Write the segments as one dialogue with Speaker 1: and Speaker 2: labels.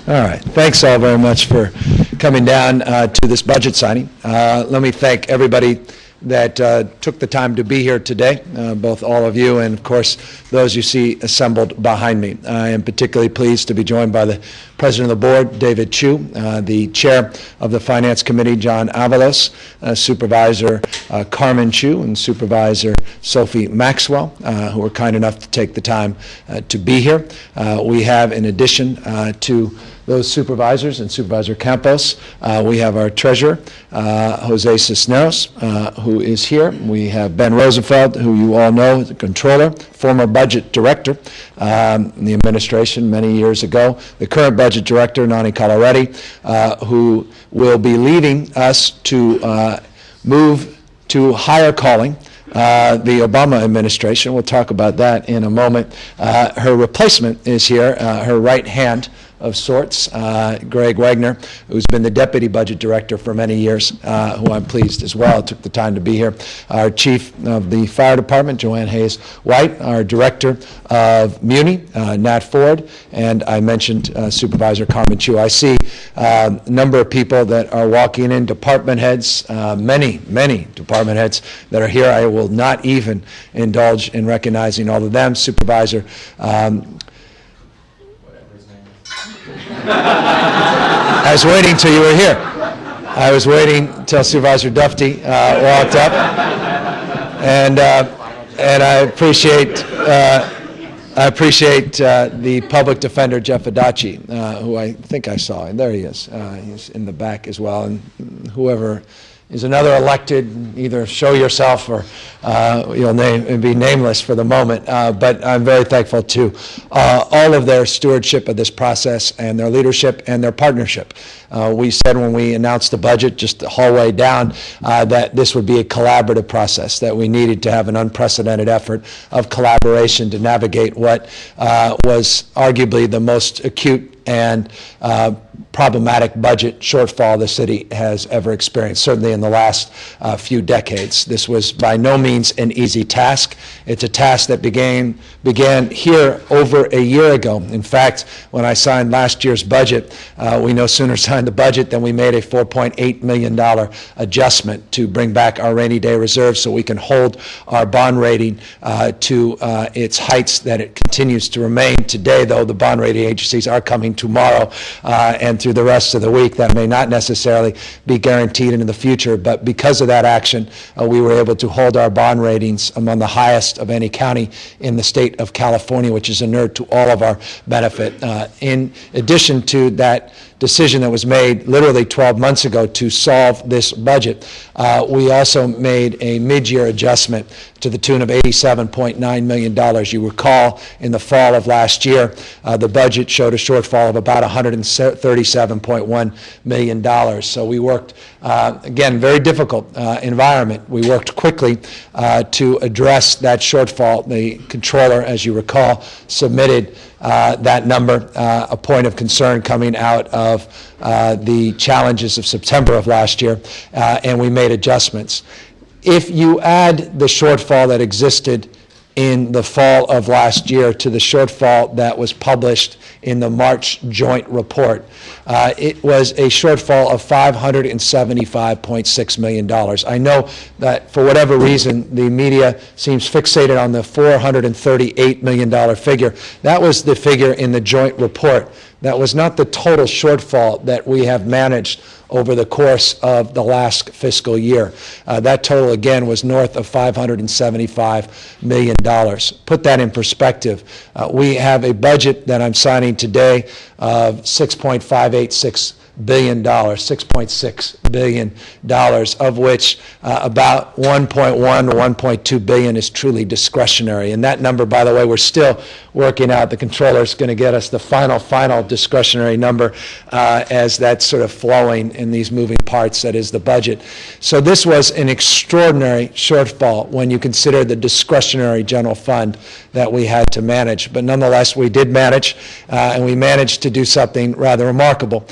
Speaker 1: All right. Thanks all very much for coming down to this budget signing. Let me thank everybody that took the time to be here today, both all of you and, of course, those you see assembled behind me. I am particularly pleased to be joined by the President of the Board, David Chu, the Chair of the Finance Committee, John Avalos, Supervisor Carmen Chu, and Supervisor Sophie Maxwell, who were kind enough to take the time to be here. We have, in addition to those supervisors and Supervisor Campos, we have our treasurer, Jose Cisneros, who is here. We have Ben Rosenfeld, who you all know is a controller, former budget director in the administration many years ago. The current budget director, Nani Coloretti, who will be leading us to move to higher calling the Obama administration. We'll talk about that in a moment. Her replacement is here, her right hand of sorts, Greg Wagner, who's been the deputy budget director for many years, who I'm pleased as well took the time to be here. Our chief of the fire department, Joanne Hayes White, our director of Muni, Nat Ford, and I mentioned Supervisor Carmen Chu. I see a number of people that are walking in, department heads, many department heads that are here. I will not even indulge in recognizing all of them. Supervisor I was waiting till you were here. I was waiting till Supervisor Dufty walked up, and I appreciate the public defender Jeff Adachi, who I think I saw, and there he is. He's in the back as well, and whoever is another elected, either show yourself or you'll be nameless for the moment. But I'm very thankful to all of their stewardship of this process and their leadership and their partnership. We said when we announced the budget just the hallway down that this would be a collaborative process, that we needed to have an unprecedented effort of collaboration to navigate what was arguably the most acute and problematic budget shortfall the city has ever experienced, certainly in the last few decades. This was by no means an easy task. It's a task that began here over a year ago. In fact, when I signed last year's budget, we no sooner signed the budget than we made a $4.8 million adjustment to bring back our rainy day reserve so we can hold our bond rating to its heights that it continues to remain today, though the bond rating agencies are coming tomorrow and through the rest of the week. That may not necessarily be guaranteed in the future, but because of that action, we were able to hold our bond ratings among the highest of any county in the state of California, which is inured to all of our benefit. In addition to that decision that was made literally 12 months ago to solve this budget, we also made a mid-year adjustment to the tune of $87.9 million. You recall in the fall of last year, the budget showed a shortfall of about $137.1 million. So we worked, again, very difficult environment. We worked quickly to address that shortfall. The controller, as you recall, submitted that number, a point of concern coming out of the challenges of September of last year, and we made adjustments. If you add the shortfall that existed in the fall of last year to the shortfall that was published in the March joint report, it was a shortfall of $575.6 million. I know that for whatever reason, the media seems fixated on the $438 million figure. That was the figure in the joint report. That was not the total shortfall that we have managed over the course of the last fiscal year. That total, again, was north of $575 million. Put that in perspective. We have a budget that I'm signing today of $6.586 billion, $6.6 billion, of which about 1.1 to 1.2 billion is truly discretionary. And that number, by the way, we're still working out. The controller's going to get us the final discretionary number as that's sort of flowing in these moving parts that is the budget. So this was an extraordinary shortfall when you consider the discretionary general fund that we had to manage. But nonetheless, we did manage, and we managed to do something rather remarkable.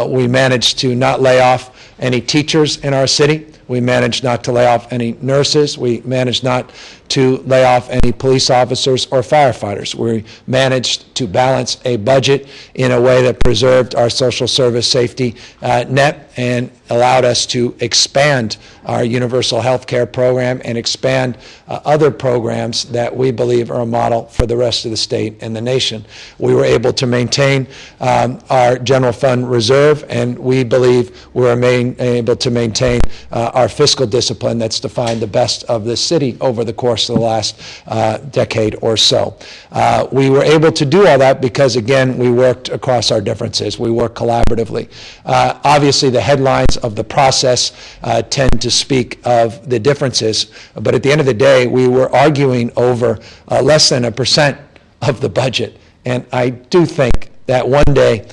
Speaker 1: We managed to not lay off any teachers in our city. We managed not to lay off any nurses. We managed not to lay off any police officers or firefighters. We managed to balance a budget in a way that preserved our social service safety net and allowed us to expand our universal health care program and expand other programs that we believe are a model for the rest of the state and the nation. We were able to maintain our general fund reserve, and we believe we were able to maintain our fiscal discipline that's defined the best of this city over the course of the last decade or so. We were able to do all that because, again, we worked across our differences. We worked collaboratively. Obviously, the headlines of the process tend to speak of the differences, but at the end of the day, we were arguing over less than 1% of the budget. And I do think that one day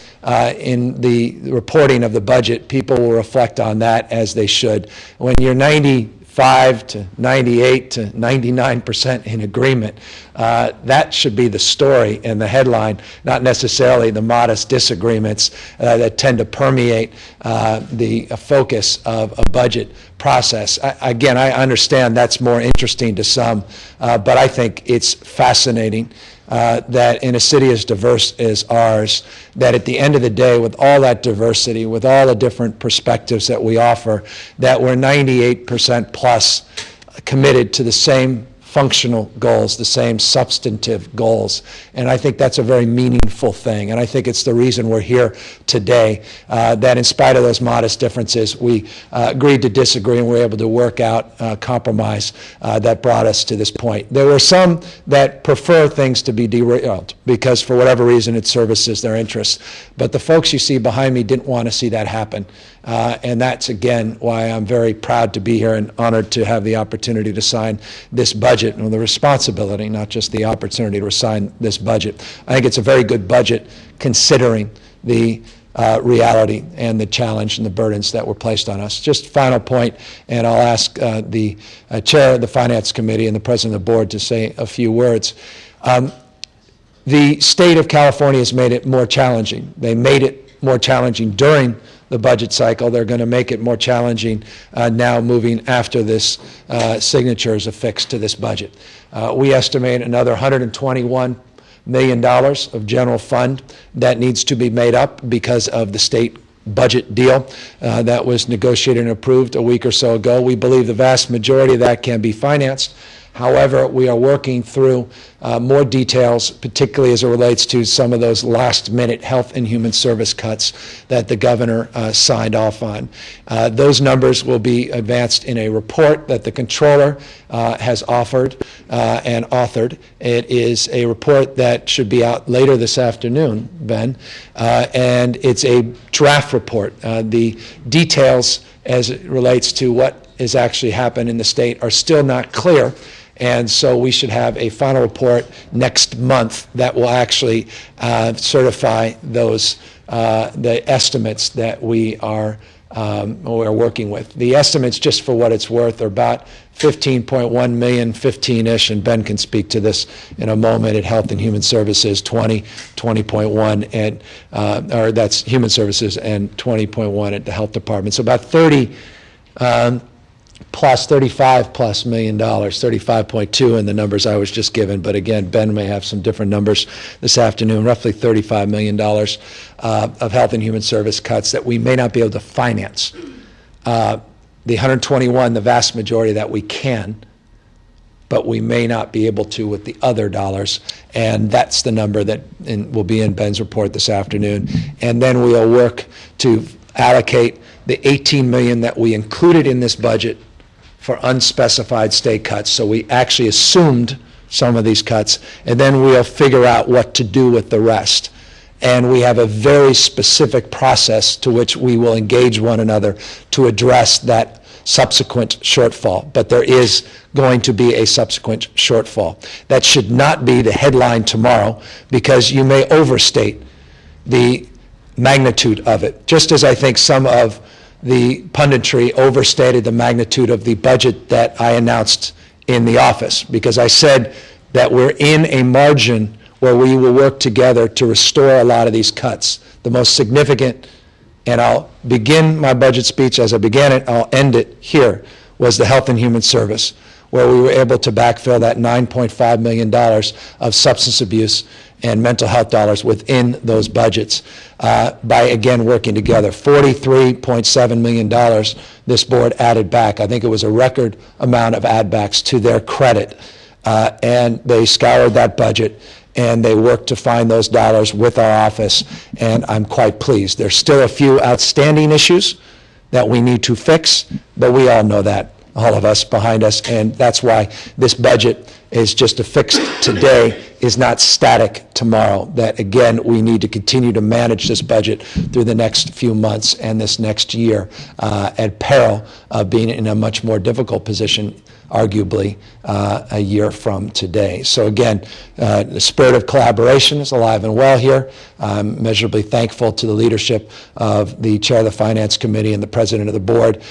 Speaker 1: in the reporting of the budget, people will reflect on that as they should. When you're 95 to 98 to 99% in agreement, that should be the story and the headline, not necessarily the modest disagreements that tend to permeate the focus of a budget process. Again, I understand that's more interesting to some, but I think it's fascinating that in a city as diverse as ours, that at the end of the day, with all that diversity, with all the different perspectives that we offer, that we're 98% plus committed to the same functional goals, the same substantive goals. And I think that's a very meaningful thing. And I think it's the reason we're here today, that in spite of those modest differences, we agreed to disagree and were able to work out a compromise that brought us to this point. There were some that prefer things to be derailed because for whatever reason it services their interests. But the folks you see behind me didn't want to see that happen. And that's, again, why I'm very proud to be here and honored to have the opportunity to sign this budget and the responsibility, not just the opportunity to sign this budget. I think it's a very good budget considering the reality and the challenge and the burdens that were placed on us. Just final point, and I'll ask the chair of the Finance Committee and the president of the board to say a few words. The state of California has made it more challenging. They made it more challenging during the budget cycle. They're going to make it more challenging now moving after this signature is affixed to this budget. We estimate another $121 million of general fund that needs to be made up because of the state budget deal that was negotiated and approved a week or so ago. We believe the vast majority of that can be financed. However, we are working through more details, particularly as it relates to some of those last-minute health and human service cuts that the governor signed off on. Those numbers will be advanced in a report that the controller has offered and authored. It is a report that should be out later this afternoon, Ben, and it's a draft report. The details as it relates to what has actually happened in the state are still not clear. And so we should have a final report next month that will actually certify those the estimates that we are working with. The estimates, just for what it's worth, are about 15.1 million, 15-ish, and Ben can speak to this in a moment, at Health and Human Services, 20.1, and or that's Human Services, and 20.1 at the Health Department. So about 35 plus million dollars, 35.2 in the numbers I was just given. But again, Ben may have some different numbers this afternoon, roughly $35 million of health and human service cuts that we may not be able to finance. The 121, the vast majority that we can, but we may not be able to with the other dollars. And that's the number that will be in Ben's report this afternoon. And then we'll work to allocate the $18 million that we included in this budget for unspecified state cuts. So we actually assumed some of these cuts, and then we'll figure out what to do with the rest. And we have a very specific process to which we will engage one another to address that subsequent shortfall. But there is going to be a subsequent shortfall. That should not be the headline tomorrow, because you may overstate the magnitude of it, just as I think some of the punditry overstated the magnitude of the budget that I announced in the office, because I said that we're in a margin where we will work together to restore a lot of these cuts. The most significant, and I'll begin my budget speech as I began it, I'll end it here, was the Health and Human Service. where we were able to backfill that $9.5 million of substance abuse and mental health dollars within those budgets by, again, working together. $43.7 million this board added back. I think it was a record amount of add-backs to their credit. And they scoured that budget, and they worked to find those dollars with our office, and I'm quite pleased. There's still a few outstanding issues that we need to fix, but we all know that, all of us behind us, and that's why this budget is just a fix today, is not static tomorrow. That, again, we need to continue to manage this budget through the next few months and this next year at peril of being in a much more difficult position, arguably, a year from today. So again, the spirit of collaboration is alive and well here. I'm measurably thankful to the leadership of the chair of the Finance Committee and the president of the board,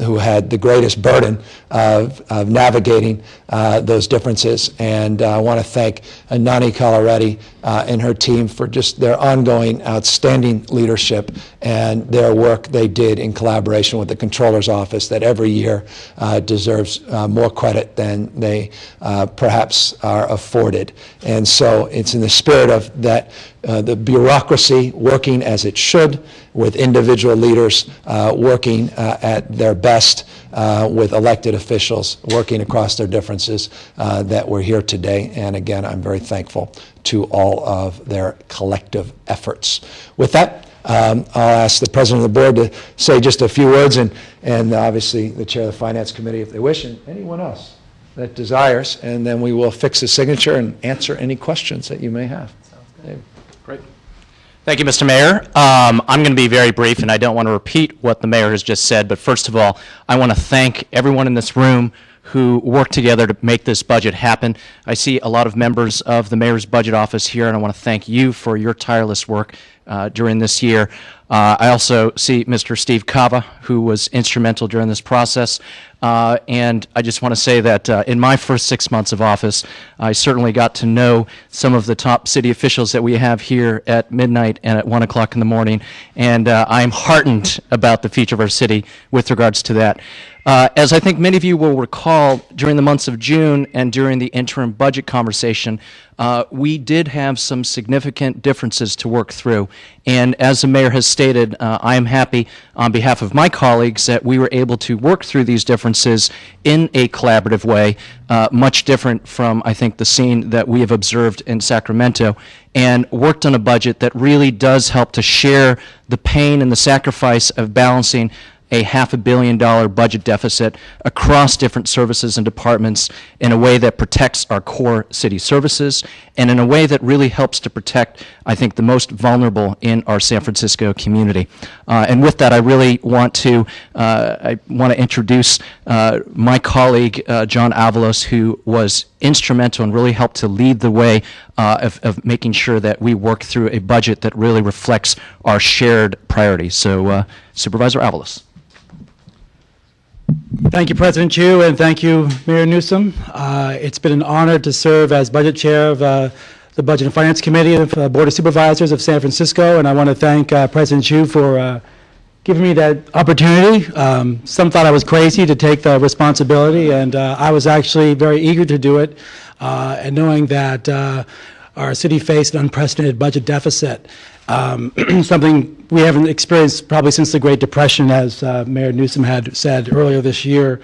Speaker 1: who had the greatest burden of navigating those differences. And I want to thank Nani Coloretti and her team for just their ongoing outstanding leadership and their work they did in collaboration with the Comptroller's Office that every year deserves more credit than they perhaps are afforded. And so it's in the spirit of that, the bureaucracy working as it should, with individual leaders working at their best, with elected officials working across their differences, that we're here today. And again, I'm very thankful to all of their collective efforts. With that, I'll ask the president of the board to say just a few words, and obviously the chair of the Finance Committee if they wish, and anyone else that desires, and then we will fix the signature and answer any questions that you may have. David.
Speaker 2: Great. Thank you, Mr. Mayor. I'm going to be very brief, and I don't want to repeat what the mayor has just said, but first of all, I want to thank everyone in this room who worked together to make this budget happen. I see a lot of members of the Mayor's Budget Office here, and I want to thank you for your tireless work during this year. I also see Mr. Steve Cava, who was instrumental during this process. And I just want to say that in my first 6 months of office, I certainly got to know some of the top city officials that we have here at midnight and at 1 o'clock in the morning. And I'm heartened about the future of our city with regards to that. As I think many of you will recall, during the months of June and during the interim budget conversation, we did have some significant differences to work through. And as the mayor has stated, I am happy on behalf of my colleagues that we were able to work through these differences in a collaborative way, much different from, I think, the scene that we have observed in Sacramento, and worked on a budget that really does help to share the pain and the sacrifice of balancing a $500 million budget deficit across different services and departments in a way that protects our core city services and in a way that really helps to protect, I think, the most vulnerable in our San Francisco community. And with that, I really want to introduce my colleague, John Avalos, who was instrumental and really helped to lead the way of making sure that we work through a budget that really reflects our shared priorities. So, Supervisor Avalos.
Speaker 3: Thank you, President Chu, and thank you, Mayor Newsom. It's been an honor to serve as budget chair of the Budget and Finance Committee of the Board of Supervisors of San Francisco, and I want to thank President Chu for giving me that opportunity. Some thought I was crazy to take the responsibility, and I was actually very eager to do it, and knowing that our city faced an unprecedented budget deficit. Something we haven't experienced probably since the Great Depression, as Mayor Newsom had said earlier this year.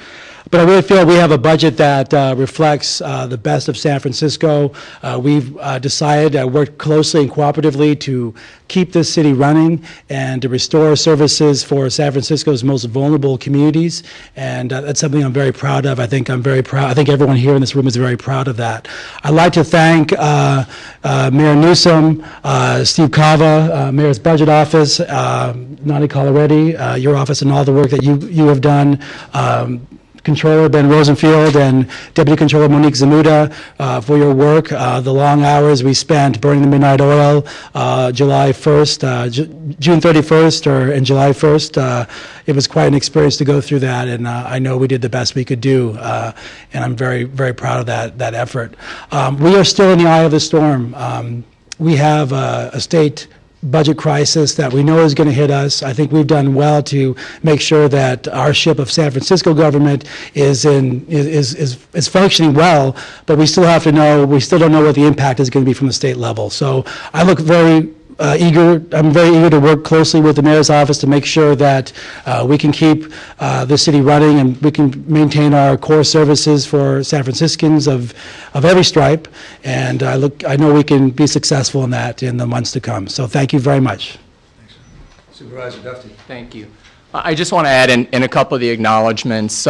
Speaker 3: But I really feel we have a budget that reflects the best of San Francisco. We've decided, worked closely and cooperatively to keep this city running and to restore services for San Francisco's most vulnerable communities. And that's something I'm very proud of. I think I'm very proud. I think everyone here in this room is very proud of that. I'd like to thank Mayor Newsom, Steve Cava, Mayor's Budget Office, Nani Coloretti, your office, and all the work that you have done. Controller Ben Rosenfield and Deputy Controller Monique Zamuda for your work. The long hours we spent burning the midnight oil, July 1st, June 31st, and July 1st. It was quite an experience to go through that, and I know we did the best we could do, and I'm very, very proud of that effort. We are still in the eye of the storm. We have a state budget crisis that we know is going to hit us. I think we've done well to make sure that our ship of San Francisco government is functioning well, but we still have to know, we still don't know what the impact is going to be from the state level. So I look very I'm very eager to work closely with the mayor's office to make sure that we can keep the city running and we can maintain our core services for San Franciscans of every stripe. And I know we can be successful in that in the months to come. So thank you very much.
Speaker 1: Supervisor Dufty.
Speaker 2: Thank you. I just want to add in a couple of the acknowledgments.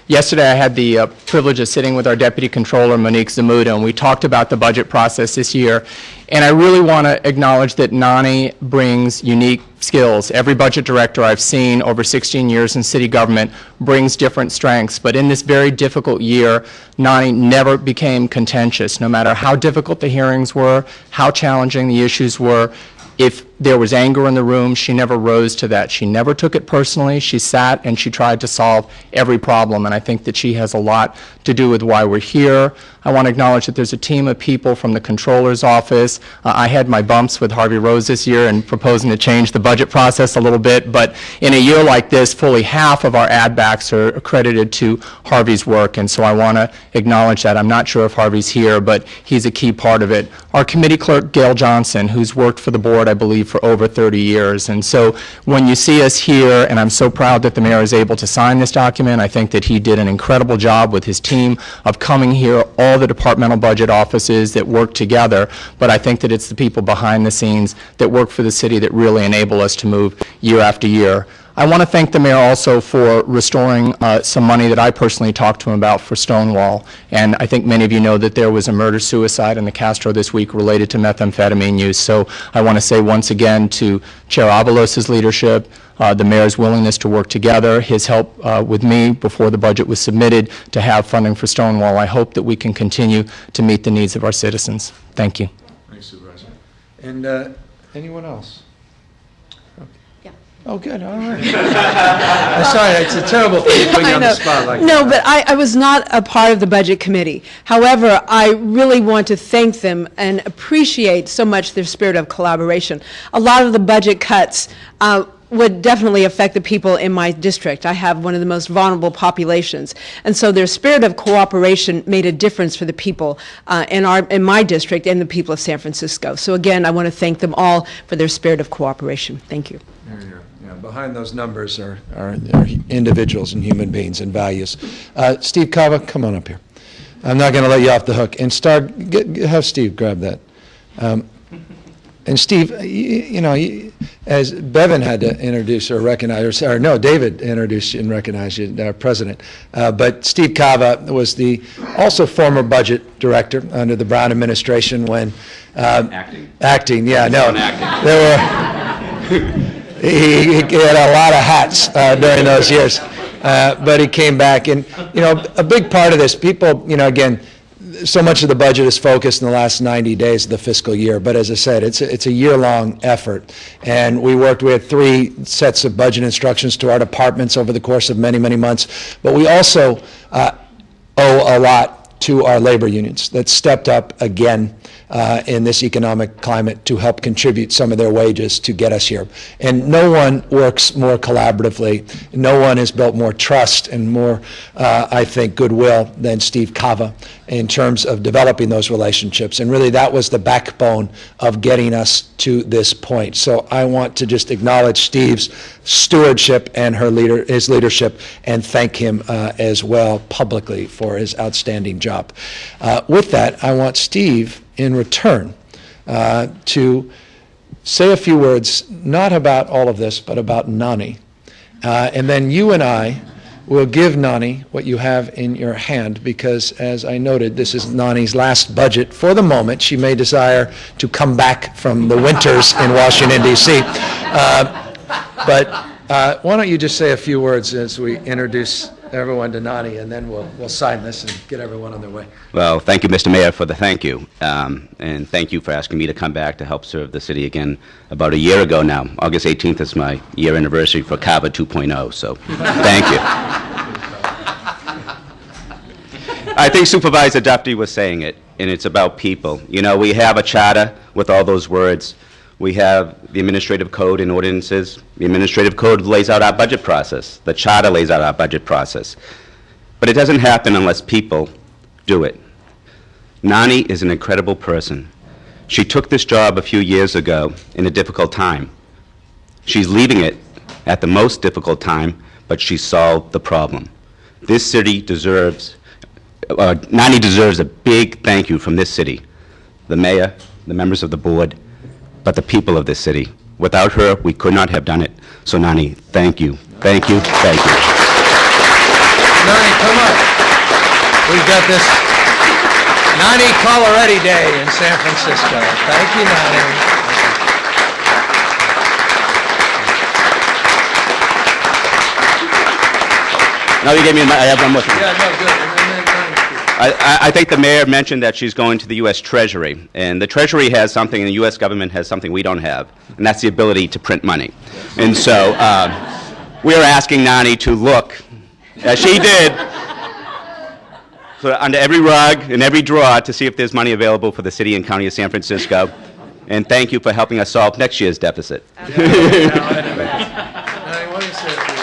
Speaker 2: Yesterday I had the privilege of sitting with our Deputy Controller, Monique Zamuda, and we talked about the budget process this year. And I really want to acknowledge that Nani brings unique skills. Every budget director I've seen over 16 years in city government brings different strengths. But in this very difficult year, Nani never became contentious. No matter how difficult the hearings were, how challenging the issues were, if there was anger in the room, she never rose to that. She never took it personally. She sat and she tried to solve every problem, and I think that she has a lot to do with why we're here. I want to acknowledge that there's a team of people from the Comptroller's office. I had my bumps with Harvey Rose this year and proposing to change the budget process a little bit, but in a year like this, fully half of our add-backs are accredited to Harvey's work, and so I want to acknowledge that. I'm not sure if Harvey's here, but he's a key part of it. Our committee clerk, Gail Johnson, who's worked for the board, I believe, for over 30 years. And so when you see us here, and I'm so proud that the mayor is able to sign this document, I think that he did an incredible job with his team of coming here, all the departmental budget offices that work together, but I think that it's the people behind the scenes that work for the city that really enable us to move year after year. I want to thank the mayor also for restoring some money that I personally talked to him about for Stonewall. And I think many of you know that there was a murder-suicide in the Castro this week related to methamphetamine use. So I want to say once again to Chair Avalos' leadership, the mayor's willingness to work together, his help with me before the budget was submitted to have funding for Stonewall. I hope that we can continue to meet the needs of our citizens. Thank you.
Speaker 1: Thanks, Supervisor. And anyone else? Oh, good, all right. I'm sorry, it's a terrible thing to put you on the spot like that.
Speaker 4: No, but I was not a part of the Budget Committee. However, I really want to thank them and appreciate so much their spirit of collaboration. A lot of the budget cuts would definitely affect the people in my district. I have one of the most vulnerable populations. And so their spirit of cooperation made a difference for the people in my district and the people of San Francisco. So again, I want to thank them all for their spirit of cooperation. Thank you.
Speaker 1: Behind those numbers are individuals and human beings and values. Steve Cava, come on up here. I'm not going to let you off the hook. And have Steve grab that. And Steve, as Bevan had to introduce or recognize, or no, David introduced you and recognized you, our president. But Steve Cava was the also former budget director under the Brown administration when acting. Yeah, no, there were. He had a lot of hats during those years, but he came back. And, a big part of this, people, again, so much of the budget is focused in the last 90 days of the fiscal year. But as I said, it's a year-long effort. And we had 3 sets of budget instructions to our departments over the course of many, many months. But we also owe a lot to our labor unions that stepped up again in this economic climate to help contribute some of their wages to get us here. And no one works more collaboratively. No one has built more trust and more, I think, goodwill than Steve Cava in terms of developing those relationships. And really that was the backbone of getting us to this point. So I want to just acknowledge Steve's stewardship and his leadership and thank him as well publicly for his outstanding job. With that, I want Steve in return to say a few words, not about all of this, but about Nani. And then you and I will give Nani what you have in your hand, because as I noted, this is Nani's last budget for the moment. She may desire to come back from the winters in Washington, D.C. But why don't you just say a few words as we introduce everyone to Nani, and then we'll sign this and get everyone on their way.
Speaker 5: Well, thank you, Mr. Mayor, for the thank you. And thank you for asking me to come back to help serve the city again about a year ago now. August 18th is my year anniversary for CAVA 2.0, so thank you. I think Supervisor Dufty was saying it, and it's about people. We have a charter with all those words, We have the administrative code and ordinances. The administrative code lays out our budget process. The charter lays out our budget process. But it doesn't happen unless people do it. Nani is an incredible person. She took this job a few years ago in a difficult time. She's leaving it at the most difficult time, but she solved the problem. This city deserves, Nani deserves a big thank you from this city, the mayor, the members of the board, but the people of this city. Without her, we could not have done it. So Nani, thank you, thank you, thank you.
Speaker 1: Nani, come up. We've got this Nani Coloretti Day in San Francisco. Thank you, Nani.
Speaker 5: Now you gave me, I have one more thing.
Speaker 1: Yeah, no, good. And then,
Speaker 5: I think the mayor mentioned that she's going to the U.S. Treasury, and the Treasury has something, and the U.S. government has something we don't have, and that's the ability to print money. And so we're asking Nani to look, as she did, under every rug and every drawer to see if there's money available for the city and county of San Francisco. And thank you for helping us solve next year's deficit.
Speaker 1: Nani, what do you say to you?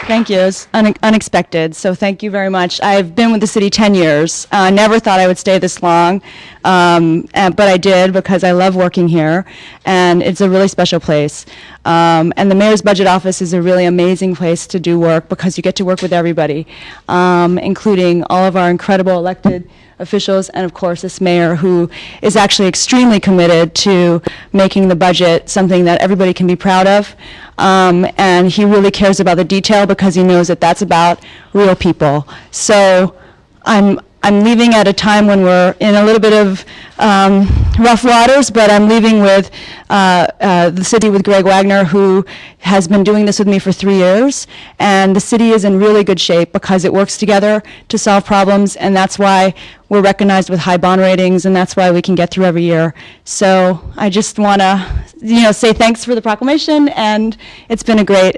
Speaker 6: Thank you. It was unexpected, so thank you very much. I've been with the city 10 years. Never thought I would stay this long, but I did because I love working here, and it's a really special place. And the mayor's budget office is a really amazing place to do work because you get to work with everybody, including all of our incredible elected officials, and of course this mayor, who is actually extremely committed to making the budget something that everybody can be proud of. And he really cares about the detail because he knows that that's about real people. So I'm leaving at a time when we're in a little bit of rough waters, but I'm leaving with the city with Greg Wagner, who has been doing this with me for 3 years. And the city is in really good shape because it works together to solve problems, and that's why we're recognized with high bond ratings, and that's why we can get through every year. So I just want to, say thanks for the proclamation, and it's been a great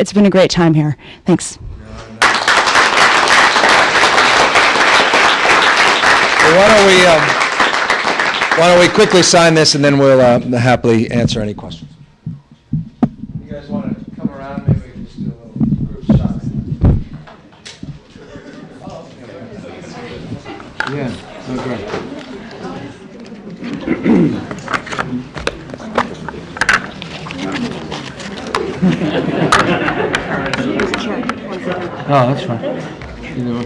Speaker 6: time here. Thanks.
Speaker 1: Why don't we quickly sign this, and then we'll happily answer any questions. You guys want to come around? Maybe we can just do a little group shot. Yeah, oh, great. Oh, that's fine. Either way.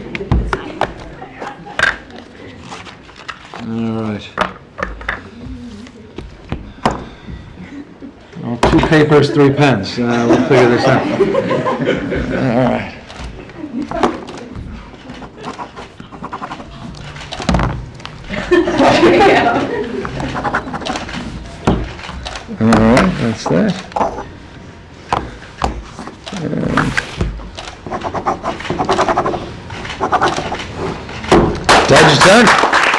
Speaker 1: All right. Well, 2 papers, 3 pens. We'll figure this out. All right. All right, that's that. Judge is done.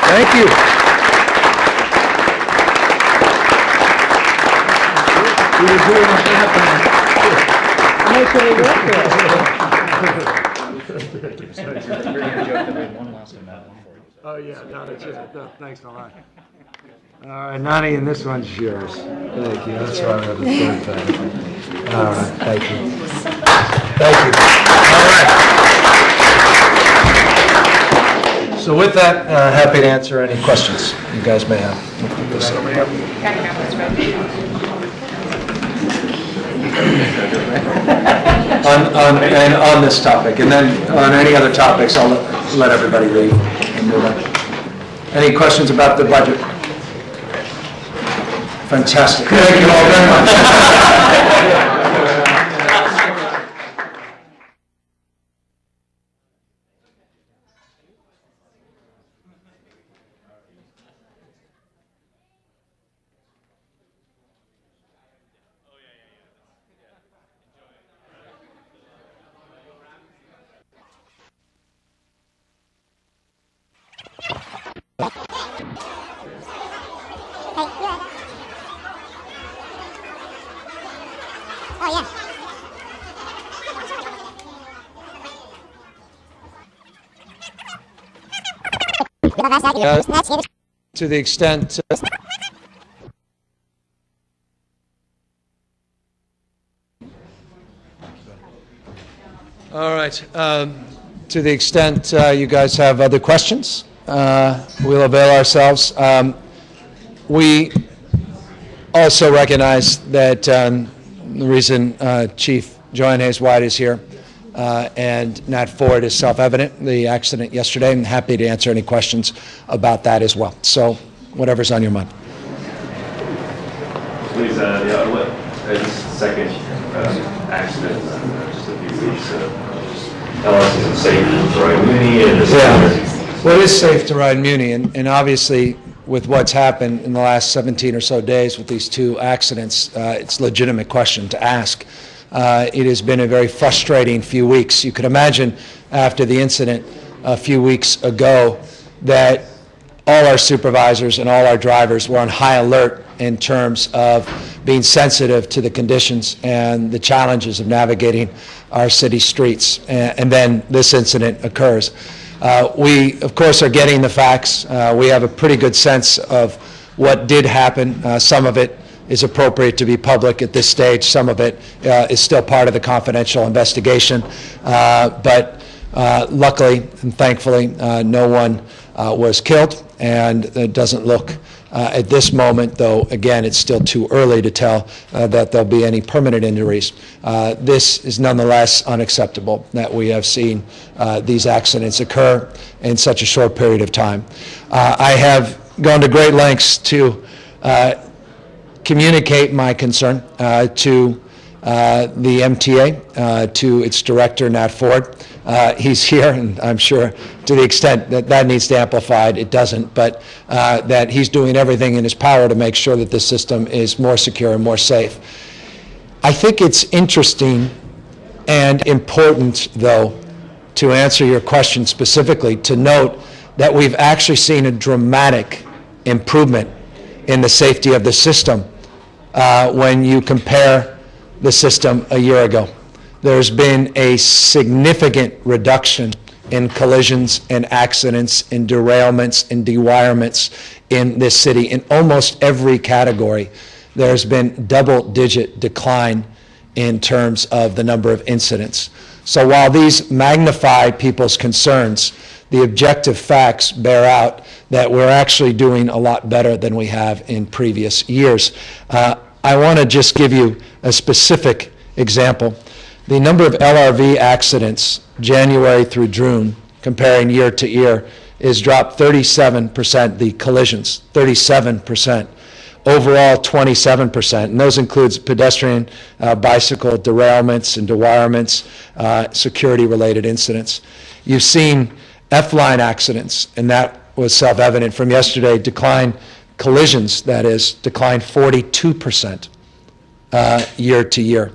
Speaker 1: Thank you. You were doing Oh, yeah, no, that's it. No, thanks a lot. All right, Nani, and this one's yours. Thank you. That's why we have the third thing. All right, thank you. Thank you. All right. So with that, happy to answer any questions you guys may have. On this topic, and then on any other topics, I'll let everybody leave and move on. Any questions about the budget? Fantastic. Thank you all very much.
Speaker 7: That's it.
Speaker 1: To the extent... All right. To the extent you guys have other questions, we'll avail ourselves. We also recognize that the reason Chief Joanne Hayes-White is here and Nat Ford is self-evident, the accident yesterday. I'm happy to answer any questions about that as well. So whatever's on your mind.
Speaker 7: Please, this second accident just a few weeks. Just tell us, is it safe to ride Muni?
Speaker 1: Well, it is safe to ride Muni, and obviously with what's happened in the last 17 or so days with these two accidents, it's a legitimate question to ask. It has been a very frustrating few weeks. You could imagine after the incident a few weeks ago that all our supervisors and all our drivers were on high alert in terms of being sensitive to the conditions and the challenges of navigating our city streets. And then this incident occurs. We, of course, are getting the facts. We have a pretty good sense of what did happen. Some of it is appropriate to be public at this stage. Some of it is still part of the confidential investigation. But luckily and thankfully, no one was killed, and it doesn't look at this moment, though, again, it's still too early to tell that there'll be any permanent injuries. This is nonetheless unacceptable that we have seen these accidents occur in such a short period of time. I have gone to great lengths to communicate my concern to the MTA, to its director, Nat Ford. He's here, and I'm sure to the extent that that needs to be amplified, it doesn't, but that he's doing everything in his power to make sure that this system is more secure and more safe. I think it's interesting and important, though, to answer your question specifically, to note that we've actually seen a dramatic improvement in the safety of the system when you compare the system a year ago. There's been a significant reduction in collisions and accidents and derailments and dewirements in this city. In almost every category, there's been double-digit decline in terms of the number of incidents. So while these magnify people's concerns, the objective facts bear out that we're actually doing a lot better than we have in previous years. I want to just give you a specific example. The number of LRV accidents, January through June, comparing year to year, is dropped 37%, the collisions, 37%. Overall, 27%, and those includes pedestrian, bicycle derailments and dewirements, security-related incidents. You've seen F-line accidents, and that was self-evident from yesterday, decline collisions, that is, declined 42% year to year.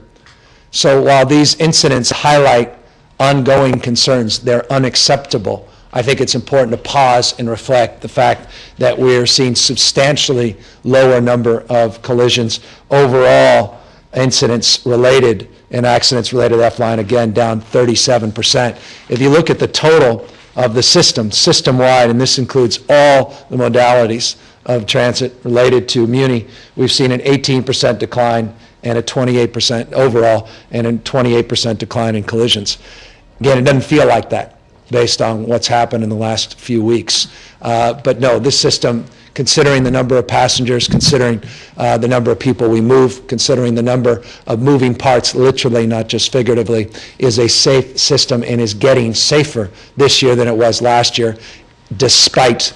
Speaker 1: So while these incidents highlight ongoing concerns, they're unacceptable. I think it's important to pause and reflect the fact that we're seeing substantially lower number of collisions. Overall, incidents related and accidents related to F-line, again, down 37%. If you look at the total of the system-wide, and this includes all the modalities of transit related to Muni, we've seen an 18% decline and a 28% overall, and a 28% decline in collisions. Again, it doesn't feel like that based on what's happened in the last few weeks. But no, this system, considering the number of passengers, considering the number of people we move, considering the number of moving parts, literally, not just figuratively, is a safe system and is getting safer this year than it was last year, despite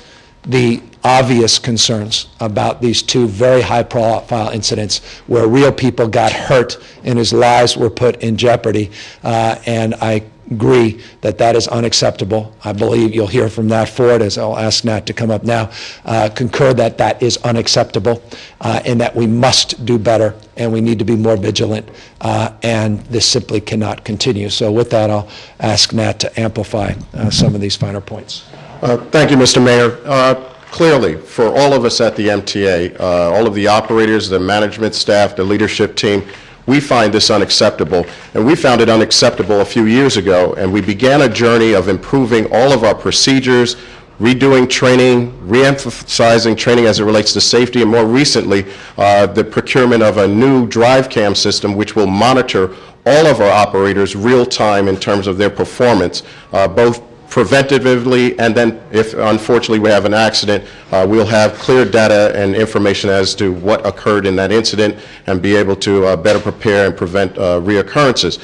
Speaker 1: the obvious concerns about these two very high-profile incidents where real people got hurt and whose lives were put in jeopardy. And I agree that that is unacceptable. I believe you'll hear from Nat Ford, as I'll ask Nat to come up now, concur that that is unacceptable and that we must do better and we need to be more vigilant, and this simply cannot continue. So with that, I'll ask Nat to amplify some of these finer points.
Speaker 8: Thank you, Mr. Mayor. Clearly, for all of us at the MTA, all of the operators, the management staff, the leadership team, we find this unacceptable. And we found it unacceptable a few years ago, and we began a journey of improving all of our procedures, redoing training, re-emphasizing training as it relates to safety, and more recently, the procurement of a new drive cam system which will monitor all of our operators real time in terms of their performance, both preventatively, and then if unfortunately we have an accident, we'll have clear data and information as to what occurred in that incident and be able to better prepare and prevent reoccurrences.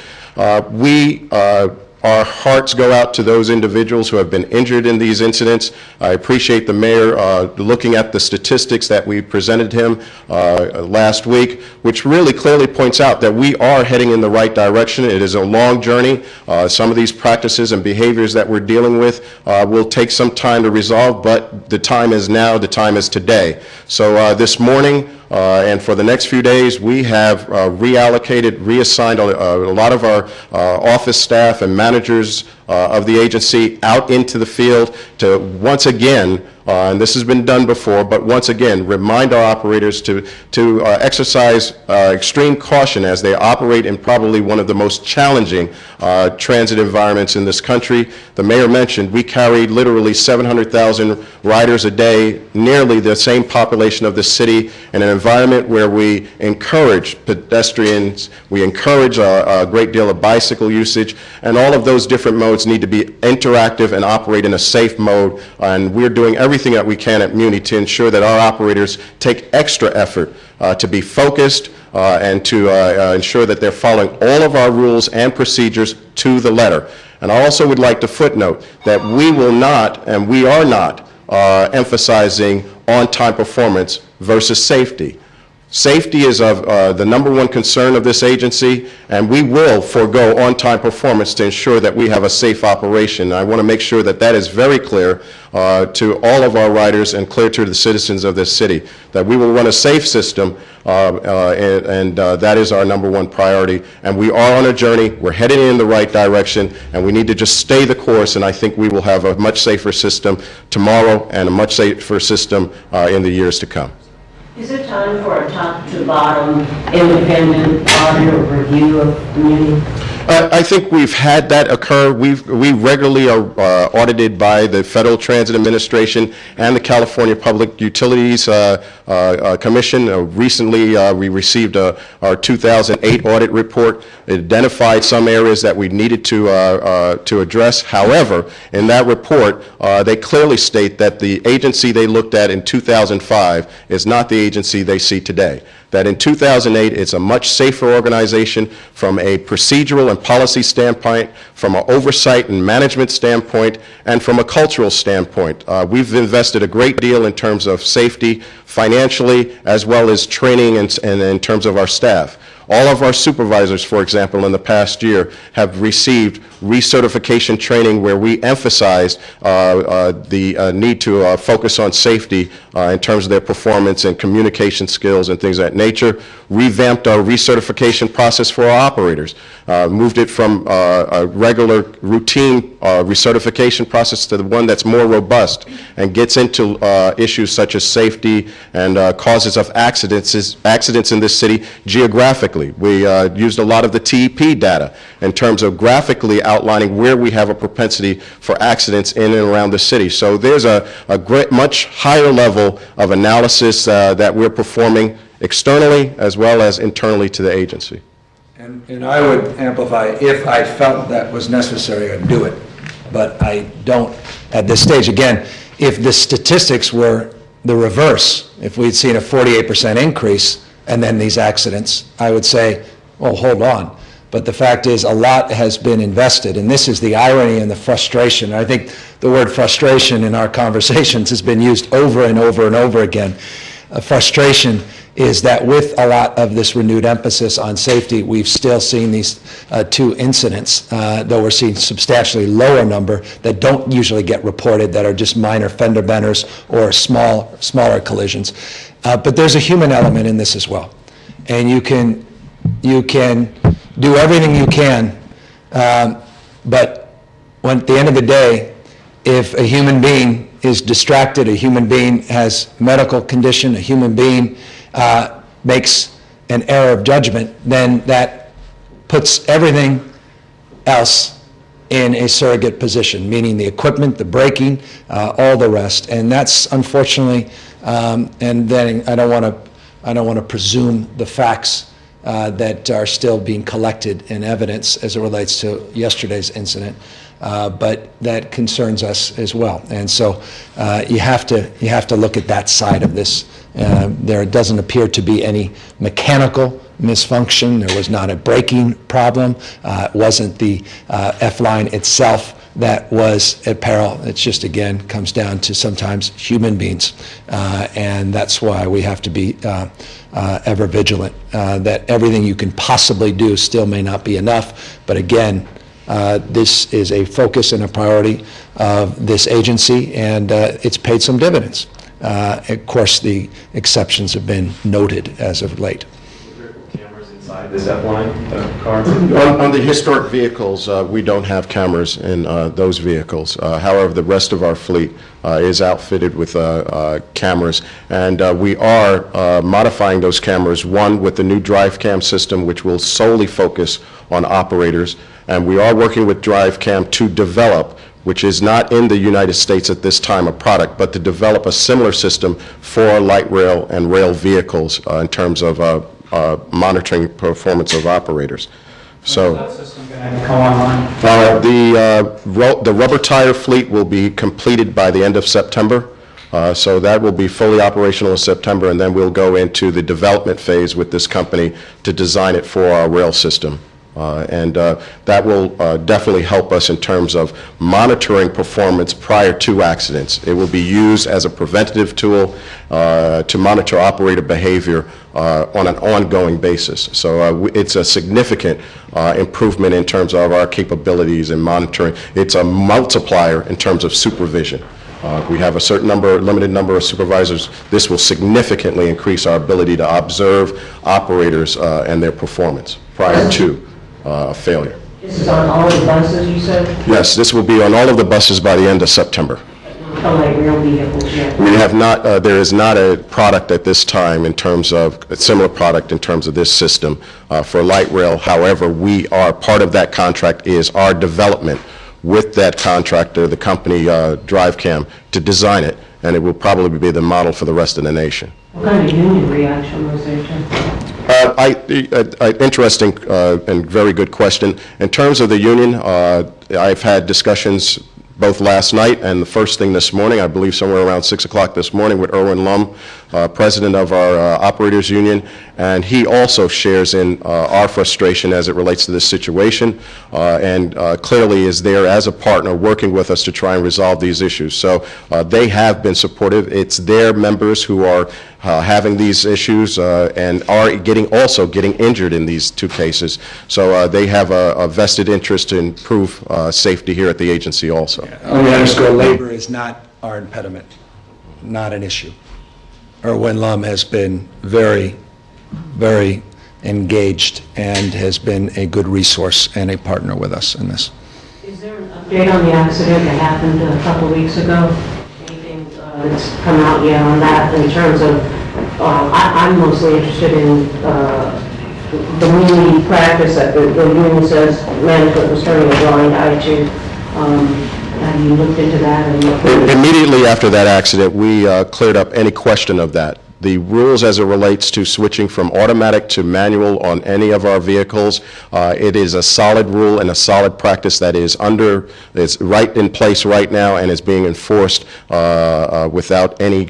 Speaker 8: Our hearts go out to those individuals who have been injured in these incidents. I appreciate the mayor looking at the statistics that we presented him last week, which really clearly points out that we are heading in the right direction. It is a long journey. Some of these practices and behaviors that we're dealing with will take some time to resolve, but the time is now, the time is today. So this morning, and for the next few days, we have reallocated, reassigned a lot of our office staff and managers of the agency out into the field to once again, and this has been done before, but once again, remind our operators to exercise extreme caution as they operate in probably one of the most challenging transit environments in this country. The mayor mentioned we carry literally 700,000 riders a day, nearly the same population of the city, in an environment where we encourage pedestrians, we encourage a great deal of bicycle usage, and all of those different modes need to be interactive and operate in a safe mode, and we're doing everything that we can at Muni to ensure that our operators take extra effort to be focused and to ensure that they're following all of our rules and procedures to the letter. And I also would like to footnote that we will not, and we are not, emphasizing on-time performance versus safety. Safety is of the #1 concern of this agency, and we will forego on-time performance to ensure that we have a safe operation. I want to make sure that that is very clear to all of our riders and clear to the citizens of this city, that we will run a safe system, and that is our #1 priority. And we are on a journey. We're heading in the right direction, and we need to just stay the course, and I think we will have a much safer system tomorrow and a much safer system in the years to come.
Speaker 9: Is it time for a top-to-bottom independent audit or review of the Muni?
Speaker 8: I think we've had that occur. We regularly are audited by the Federal Transit Administration and the California Public Utilities Commission. Recently, we received our 2008 audit report. It identified some areas that we needed to address. However, in that report, they clearly state that the agency they looked at in 2005 is not the agency they see today. That in 2008, it's a much safer organization from a procedural and policy standpoint, from an oversight and management standpoint, and from a cultural standpoint. We've invested a great deal in terms of safety, financially, as well as training and in terms of our staff. All of our supervisors, for example, in the past year have received recertification training where we emphasized the need to focus on safety in terms of their performance and communication skills and things of that nature. Revamped our recertification process for our operators. Moved it from a regular routine recertification process to the one that's more robust and gets into issues such as safety and causes of accidents in this city geographically. We used a lot of the TEP data in terms of graphically outlining where we have a propensity for accidents in and around the city. So there's a much higher level of analysis that we're performing externally as well as internally to the agency.
Speaker 1: And I would amplify, if I felt that was necessary, I'd do it. But I don't at this stage. Again, if the statistics were the reverse, if we'd seen a 48% increase and then these accidents, I would say, well, hold on. But the fact is, a lot has been invested, and this is the irony and the frustration. I think the word frustration in our conversations has been used over and over and over again. Frustration is that with a lot of this renewed emphasis on safety, we've still seen these 2 incidents, though we're seeing substantially lower number that don't usually get reported, that are just minor fender benders or smaller collisions. But there's a human element in this as well. And you can do everything you can, but when, at the end of the day, if a human being is distracted, a human being has medical condition, a human being makes an error of judgment, then that puts everything else in a surrogate position, meaning the equipment, the braking, all the rest. And that's unfortunately, and then I don't want to presume the facts that are still being collected in evidence as it relates to yesterday's incident, but that concerns us as well. And so you have to look at that side of this. There doesn't appear to be any mechanical misfunction. There was not a braking problem. It wasn't the F-line itself that was at peril. It's just, again, comes down to sometimes human beings. And that's why we have to be ever vigilant, that everything you can possibly do still may not be enough. But again, this is a focus and a priority of this agency, and it's paid some dividends. Of course, the exceptions have been noted as of late.
Speaker 7: Cameras inside this F-line car?
Speaker 8: On the historic vehicles, we don't have cameras in those vehicles. However, the rest of our fleet is outfitted with cameras, and we are modifying those cameras, one with the new drive cam system, which will solely focus on operators, and we are working with drive cam to develop, which is not in the United States at this time a product, but to develop a similar system for light rail and rail vehicles in terms of monitoring performance of operators. So
Speaker 3: When is that system going to come online?
Speaker 8: the rubber tire fleet will be completed by the end of September. So that will be fully operational in September, and then we'll go into the development phase with this company to design it for our rail system. And that will definitely help us in terms of monitoring performance prior to accidents. It will be used as a preventative tool to monitor operator behavior on an ongoing basis. So it's a significant improvement in terms of our capabilities in monitoring. It's a multiplier in terms of supervision. We have a certain number, limited number of supervisors. This will significantly increase our ability to observe operators and their performance prior to failure.
Speaker 9: This is on all the buses, you said?
Speaker 8: Yes, this will be on all of the buses by the end of September.
Speaker 9: Oh, like real vehicles yet?
Speaker 8: We have not, there is not a product at this time in terms of, a similar product in terms of this system for light rail. However, we are, part of that contract is our development with that contractor, the company DriveCam, to design it, and it will probably be the model for the rest of the nation.
Speaker 9: What kind of union reaction was there to?
Speaker 8: Interesting and very good question. In terms of the union, I've had discussions both last night and the first thing this morning, I believe somewhere around 6 o'clock this morning, with Erwin Lum, president of our operators union, and he also shares in our frustration as it relates to this situation, and clearly is there as a partner working with us to try and resolve these issues. So they have been supportive. It's their members who are having these issues and are also getting injured in these two cases. So they have a vested interest to improve safety here at the agency also.
Speaker 1: Let me underscore, labor is not our impediment, not an issue. Erwin Lum has been very, very engaged and has been a good resource and a partner with us in this.
Speaker 9: Is there an update on the accident that happened a couple of weeks ago? Anything that's come out yet on that in terms of, I'm mostly interested in the new practice that the union says management was turning a blind eye to. Have you looked into that? And
Speaker 8: Immediately after that accident, we cleared up any question of that. The rules as it relates to switching from automatic to manual on any of our vehicles, it is a solid rule and a solid practice that is it's right in place right now and is being enforced without any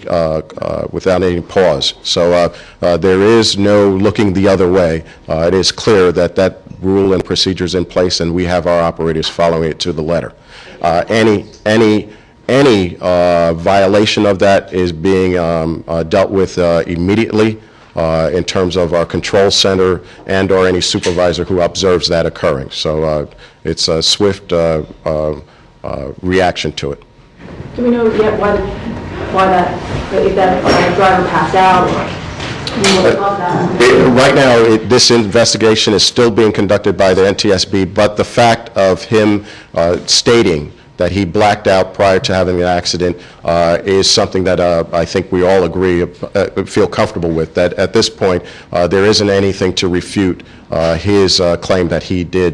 Speaker 8: pause. So there is no looking the other way. It is clear that that rule and procedure is in place, and we have our operators following it to the letter. Any violation of that is being dealt with immediately in terms of our control center and or any supervisor who observes that occurring. So it's a swift reaction to it.
Speaker 10: Do we know yet why if that driver passed out?
Speaker 8: Right now, this investigation is still being conducted by the NTSB, but the fact of him stating that he blacked out prior to having an accident is something that I think we all agree, feel comfortable with, that at this point there isn't anything to refute his claim that he did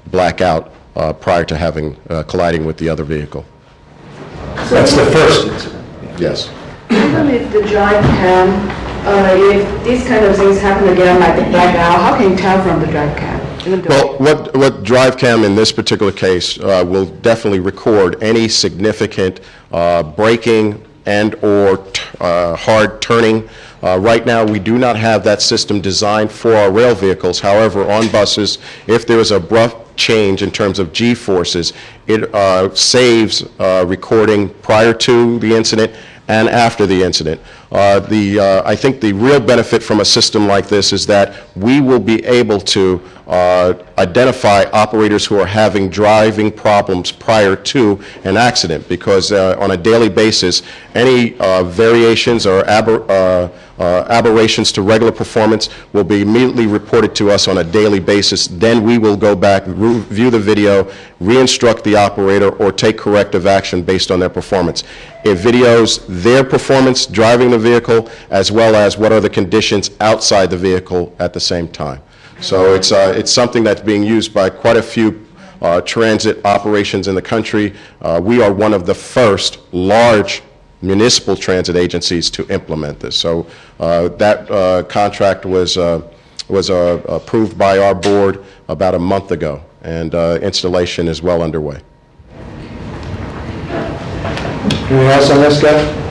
Speaker 8: black out prior to having colliding with the other vehicle.
Speaker 1: That's the first incident.
Speaker 8: Yes.
Speaker 10: Even with the drive cam, if these kind of things happen again, like the blackout, how can you tell from the drive cam?
Speaker 8: Well, what drive cam in this particular case will definitely record any significant braking and or hard turning. Right now, we do not have that system designed for our rail vehicles. However, on buses, if there is an abrupt change in terms of G-forces, it saves recording prior to the incident and after the incident. I think the real benefit from a system like this is that we will be able to identify operators who are having driving problems prior to an accident, because on a daily basis, any variations or aberrations to regular performance will be immediately reported to us on a daily basis. Then we will go back, review the video, re-instruct the operator, or take corrective action based on their performance. It videos their performance driving the vehicle, as well as what are the conditions outside the vehicle at the same time. So it's something that's being used by quite a few transit operations in the country. We are one of the first large municipal transit agencies to implement this. So that contract was approved by our board about a month ago, and installation is well underway.
Speaker 1: Anything else on this, Gavin?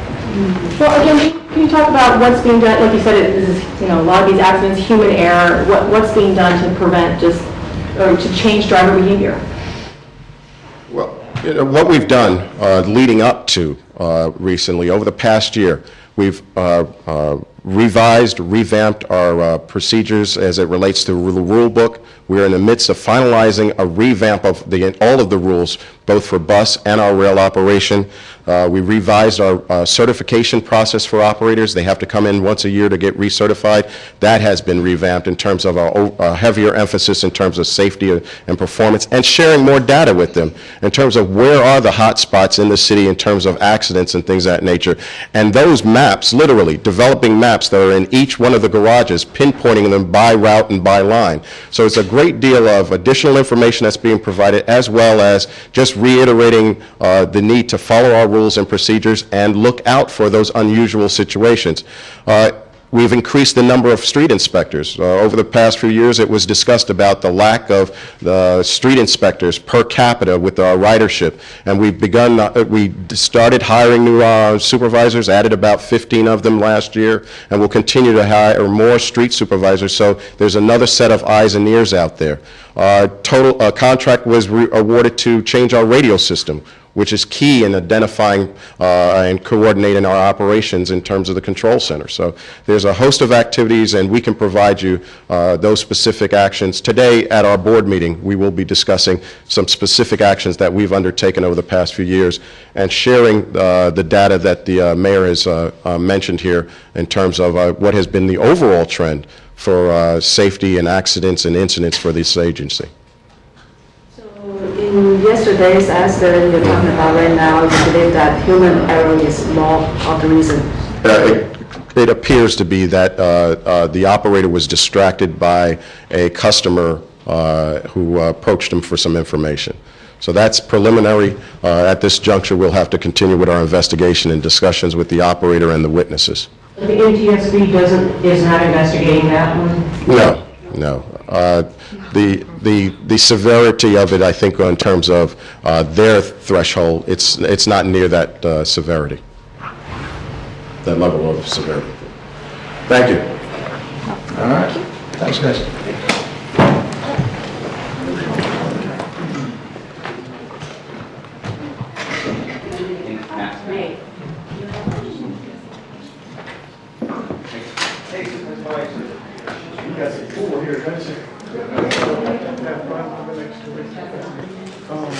Speaker 10: Well, again, can you talk about what's being done? Like you said, this is, a lot of these accidents, human error. What's being done to prevent or to change driver behavior?
Speaker 8: Well, what we've done leading up to recently, over the past year, we've revised, revamped our procedures as it relates to the rule book. We're in the midst of finalizing a revamp of all of the rules, both for bus and our rail operation. We revised our certification process for operators. They have to come in once a year to get recertified. That has been revamped in terms of a heavier emphasis in terms of safety and performance, and sharing more data with them in terms of where are the hot spots in the city in terms of accidents and things of that nature. And those maps, literally developing maps that are in each one of the garages, pinpointing them by route and by line. So it's a great deal of additional information that's being provided, as well as just reiterating the need to follow our rules and procedures and look out for those unusual situations. We've increased the number of street inspectors. Over the past few years, it was discussed about the lack of the street inspectors per capita with our ridership, and we've begun, we started hiring new supervisors, added about 15 of them last year, and we'll continue to hire more street supervisors, so there's another set of eyes and ears out there. Total contract was awarded to change our radio system, which is key in identifying and coordinating our operations in terms of the control center. So there's a host of activities, and we can provide you those specific actions. Today at our board meeting, we will be discussing some specific actions that we've undertaken over the past few years, and sharing the data that the mayor has mentioned here in terms of what has been the overall trend for safety and accidents and incidents for this agency.
Speaker 10: In yesterday's accident you're talking about right now, you believe that human error is more of the reason?
Speaker 8: It appears to be that the operator was distracted by a customer who approached him for some information. So that's preliminary. At this juncture, we'll have to continue with our investigation and discussions with the operator and the witnesses.
Speaker 9: The NTSB is not investigating that one?
Speaker 8: No. The severity of it, I think, in terms of their threshold, it's not near that severity, that level of severity. Thank you.
Speaker 1: All right. Thanks, guys.
Speaker 11: Oh,